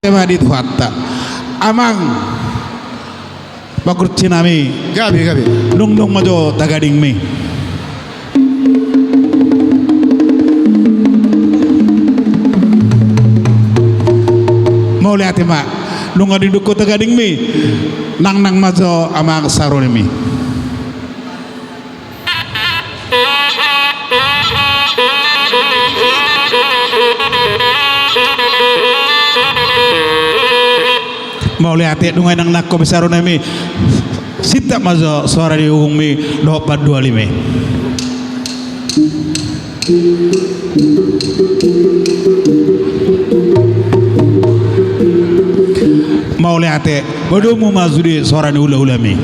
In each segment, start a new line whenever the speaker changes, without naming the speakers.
di tuhatta amang bakur cinami
gabi
nung majo tagading mi mau lihat ma nung ading duko tagading mi nang majo amang saruni mi mau lihat ya dungai nang nakko besaro nami sita mazo suara di ung mi 425 mau lihat ya bodoh mu mazuri suara di ula mi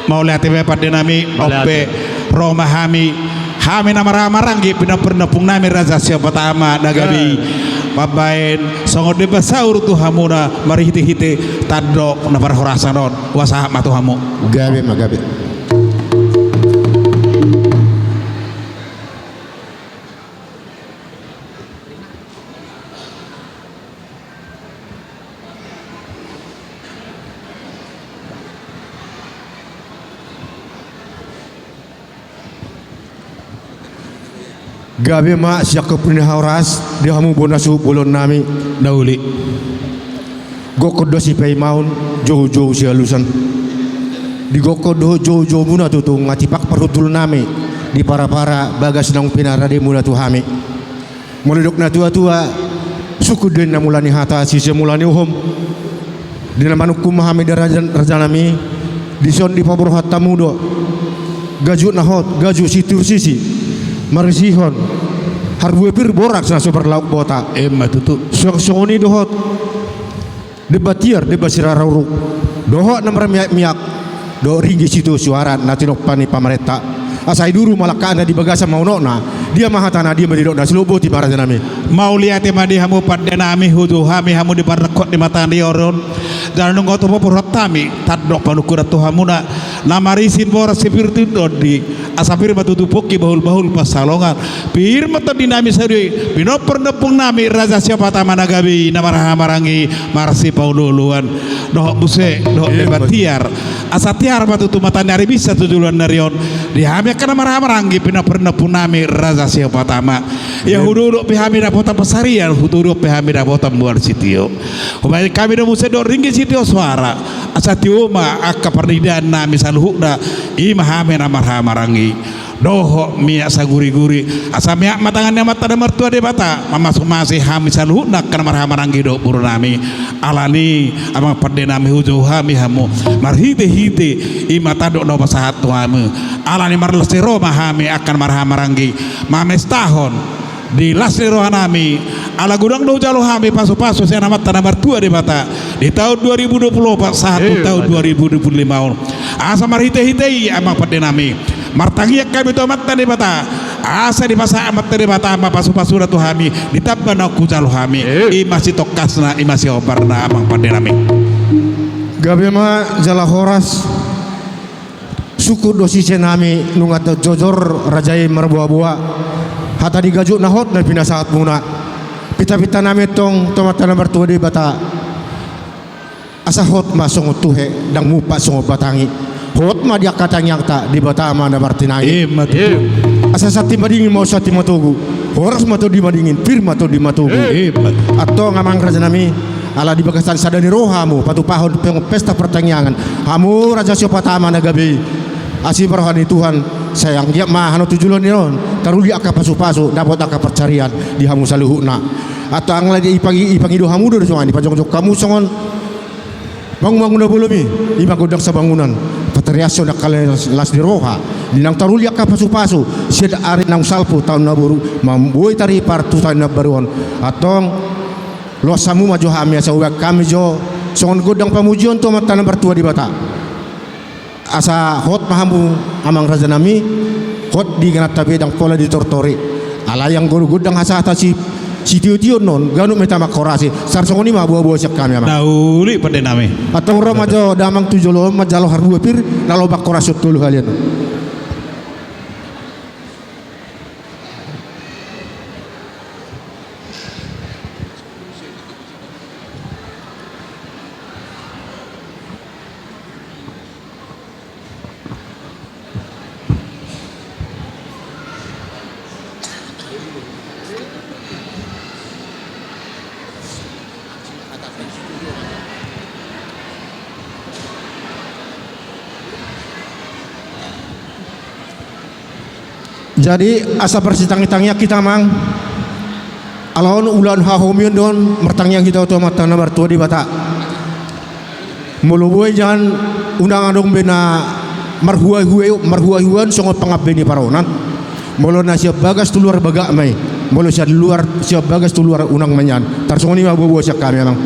mau lihat TV pada nami ope Roma hami namaranggi pinapernapung nami raza siapa tama nagabi babain songot de basaur tu hamuna mari hite tadok na parhorasanon wasaha matu hamu
gabi gabi ma siak kepuni hauras di hamu bonasu bolon nami
dauli
goko dosi pay maun jauh si halusan di goko do jauh muna tu ngatipak perhutul nami di para bagas nang pinara di mula tu hami molidok na tua suku den na mulani hata si semulani uhum di namanukum mahami raja nami di son di pabor hatta mudo gaju nahot gaju situr sisi marisihon harbu pir borak sa super lauk bota
tutu
songoni dohot debatier debasirarau dohot nomor miak do ringgi situ suara natinok pani pamereta asai duru malakana di bagasa mau nona dia mahatana dia medidok na selubo ti para nami
mau lihat madi hamu pada nami hudu hami hamu di parakot di mata dioron dan nunggu tu popor tami tadok panukurat tu hamuna namarisin boras seperti di asapir batu tupoki bahul pasalongan pir mata dinami sari pinoper nepung nami raja siapa tamana gabi namaraha marangi marsi paululuan doh buse doh debatiar asatiar batu tu mata nari bisa tujuan narion dihami kana maraha marangi pinoper nepung nami raja siapa tama ya huduruk pihami dapota pasarian huduruk pihami dapota buar sitio kembali kami dah muse do ringgi sitio suara asatio ma akka pernidan nami saluhukda imahame namaraha marangi doho miak saguri-guri asa miak matangannya mata dan mertua de bata masih hami saluhukna kana marha marangi do buru nami alani amang perde nami hujo hami hamu marhite imata do no basahat tuamu alani marlesero mahami akan marha marangi mames tahun di lasero nami ala gudang do jalo hami pasu-pasu saya nama tanah mertua de bata di tahun 2020 pak satu tahun 2025 asa marhite amang perde nami martangi kami to matta de bata asa di masa amat de bata ama pasu-pasu ratu hami ditabana ku jalo hami imasi tokasna imasi obarna amang perde nami
gabe ma jala horas suku dosi senami nungat jojor rajai merbuah-buah hata digaju nahot na pinasaat muna pita-pita nami tong tomata nomor 2 di bata asa hot masong tuhe dang mupa songo batangi hot ma dia katang yang tak di bata mana martinai asa sati madingin mau sati matugu horas matu di madingin firma tu di matugu atau ngamang raja nami ala di bagasan sadani rohamu patu pahon pesta pertanyaan hamu raja siapa tama nagabi asih rohani Tuhan sayang dia mah hanu tujuan niron taruli aka pasu-pasu dapat aka percarian di hamu saluhuna atau ang lagi ipangi do hamu do songan ipajong-jong kamu songon bangun do belum ibang godang sa bangunan patriasyo na las di roha dinang taruli aka pasu-pasu sid ari nang salpo taon na buru mambuy tari partu taon na baruon atong losamu maju hami asa uwag kami jo songon godang pamujion to mata nomor 2 di bata asa hot mahamu amang raja nami hot di ganat tabi dang pola di tortori ala yang gudang asa atasi sitio-tio non ganu metama korasi sarsongoni ma buah-buah siap kami amang
Dauli pada nami.
atau ramajo damang tujolo majalo harbu pir nalo bak korasut dulu kalian. Jadi asa bersitang-tangnya kita mang alaun ulan hahomion don mertangnya kita otomatis nomor tua di bata muluboy jangan undang adong bena marhuai-huan songot pangap beni paronan molo na siap bagas tu luar bagak mai molo siap bagas tu luar unang manyan tarsongoni ma buah siap kami mang.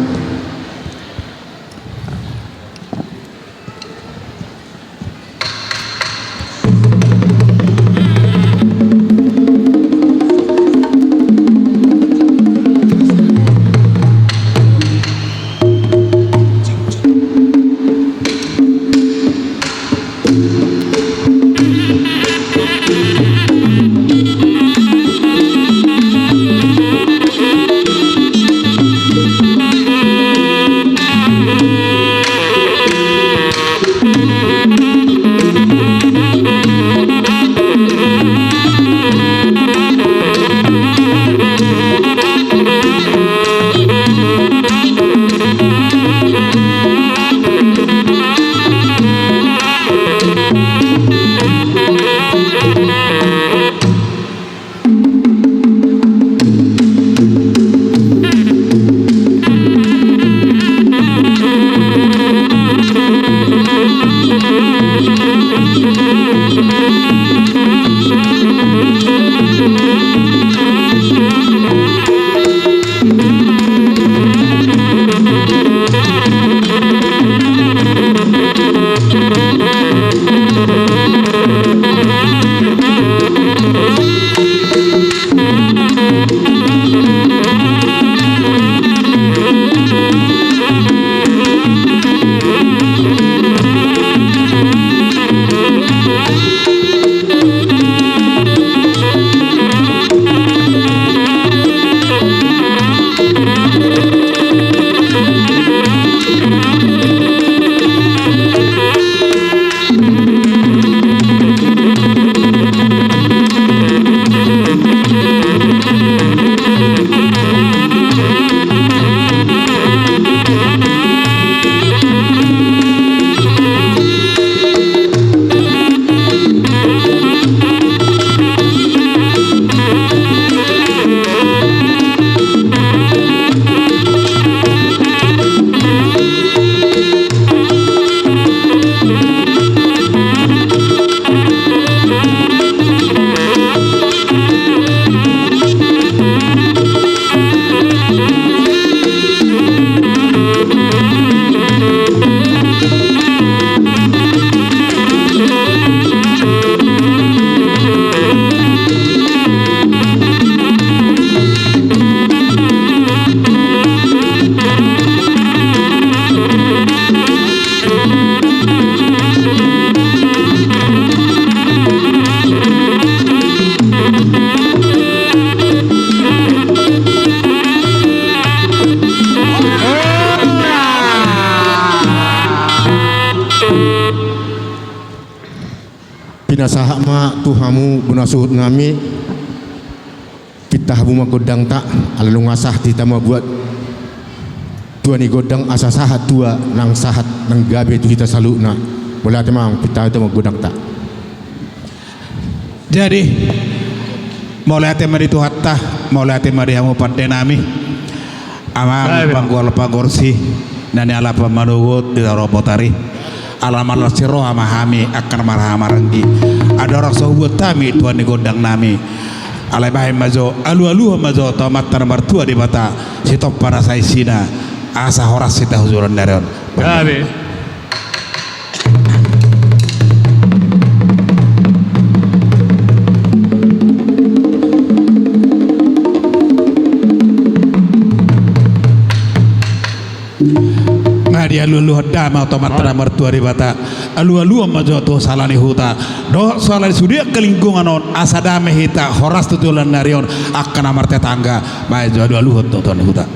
Pinasaha ma tuhamu bunasuhut ngami kita habu ma godang tak alalung asah kita ma buat tua ni godang asa sahat tua nang sahat nang gabe tu kita saluna boleh temang kita itu ma godang tak.
Jadi mulai temari tu hatta mulai temari hamu pada nami amang panggol pagorsi nani ala pamanugut di robotari alaman siro amahami akan marah marangi ada orang sahabat kami tuan di godang nami alai bahai mazo alu mazo tomat tan martua di mata sitop para saisina asa horas sita huzuran darion Adi alu dama otomatra mertua ribata alu majo to salani huta do salani sudia kelingkungan on asadame hita horas tutulan narion akan amar tetangga bae jo alu to huta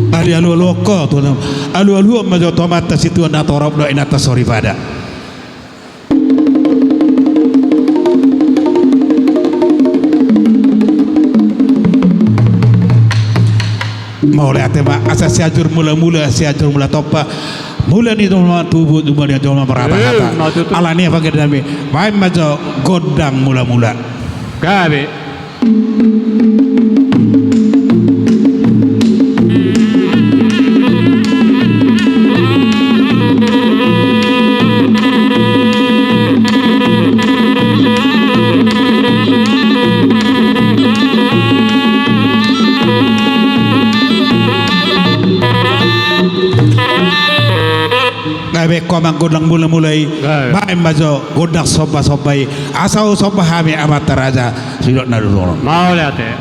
Adi alu ko to alu majo tomata situ na torop do inata sorifada mulai atema asa siajur mula topa mula ni doma tubuh duma ni doma berapa kata ala ni apa kita ni baik majo godang mula
gabe
komang godang mulai bae majo godak soba-sobai asau soba hami amat raja sidok narurono
mau lihat ya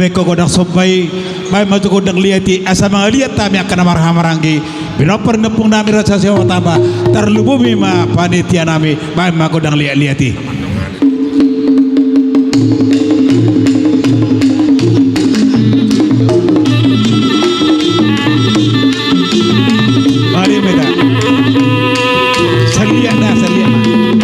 Beko godang sobai bae maju godang liati asa mga liat tami akan marhamaranggi binoper ngepung nami rasa sewa tamba terlubumi ma panitia nami bae ma godang liati mari mega salian ma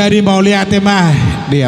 Jadi mau lihat mah